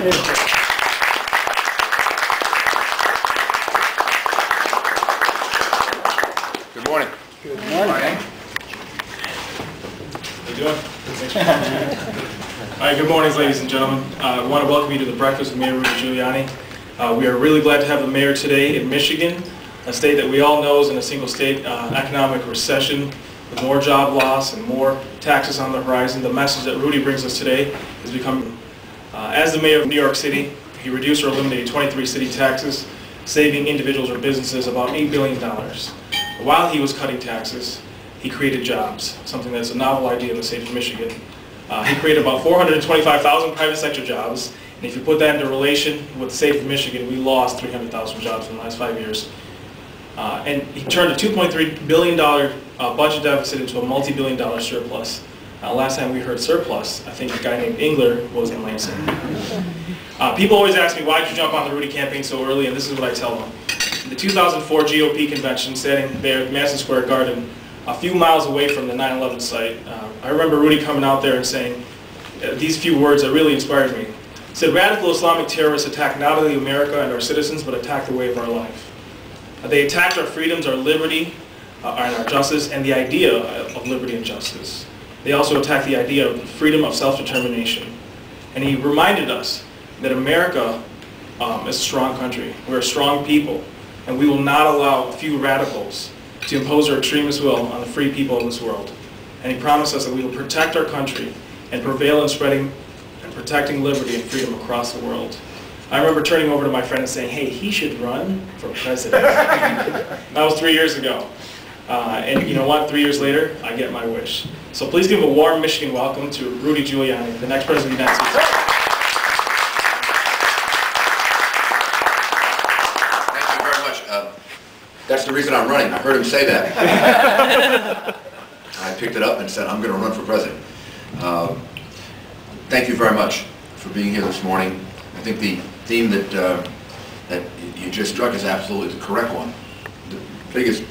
Good morning. Good morning. How you doing? All right, good morning, ladies and gentlemen. I want to welcome you to the breakfast with Mayor Rudy Giuliani. We are really glad to have the mayor today in Michigan, a state that we all know is in a single state economic recession with more job loss and more taxes on the horizon. The message that Rudy brings us today is becoming, as the mayor of New York City, he reduced or eliminated 23 city taxes, saving individuals or businesses about $8 billion. While he was cutting taxes, he created jobs, something that's a novel idea in the state of Michigan. He created about 425,000 private sector jobs, and if you put that into relation with the state of Michigan, we lost 300,000 jobs in the last 5 years. And he turned a $2.3 billion budget deficit into a multi-billion-dollar surplus. Last time we heard surplus, I think a guy named Engler was in Lansing. People always ask me, why did you jump on the Rudy campaign so early, and this is what I tell them. The 2004 GOP convention, standing there at Madison Square Garden, a few miles away from the 9/11 site, I remember Rudy coming out there and saying these few words that really inspired me. He said, "Radical Islamic terrorists attack not only America and our citizens, but attack the way of our life. They attacked our freedoms, our liberty, and our justice, and the idea of liberty and justice. They also attack the idea of freedom of self-determination." And he reminded us that America is a strong country. We're a strong people, and we will not allow a few radicals to impose their extremist will on the free people of this world. And he promised us that we will protect our country and prevail in spreading and protecting liberty and freedom across the world. I remember turning over to my friend and saying, hey, he should run for president. That was 3 years ago. And you know what? 3 years later, I get my wish. So please give a warm Michigan welcome to Rudy Giuliani, the next president of the United States. Thank you very much. That's the reason I'm running. I heard him say that. I picked it up and said, I'm going to run for president. Thank you very much for being here this morning. I think the theme that you just struck is absolutely the correct one. The biggest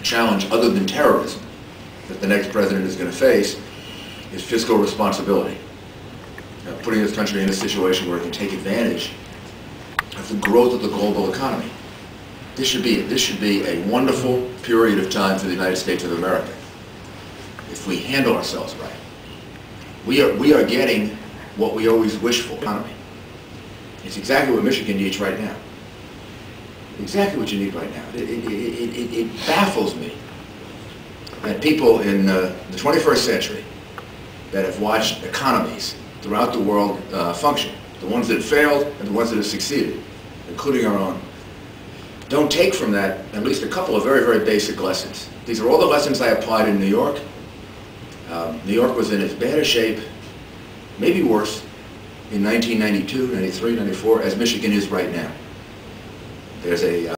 challenge, other than terrorism, that the next president is going to face is fiscal responsibility. Putting this country in a situation where it can take advantage of the growth of the global economy. This should be it. This should be a wonderful period of time for the United States of America if we handle ourselves right. We are getting what we always wish for. Economy. It's exactly what Michigan needs right now. Exactly what you need right now. It baffles me that people in the 21st century that have watched economies throughout the world function, the ones that have failed and the ones that have succeeded, including our own, don't take from that at least a couple of very, very basic lessons. These are all the lessons I applied in New York. New York was in as bad a shape, maybe worse, in 1992, 93, 94, as Michigan is right now. There's a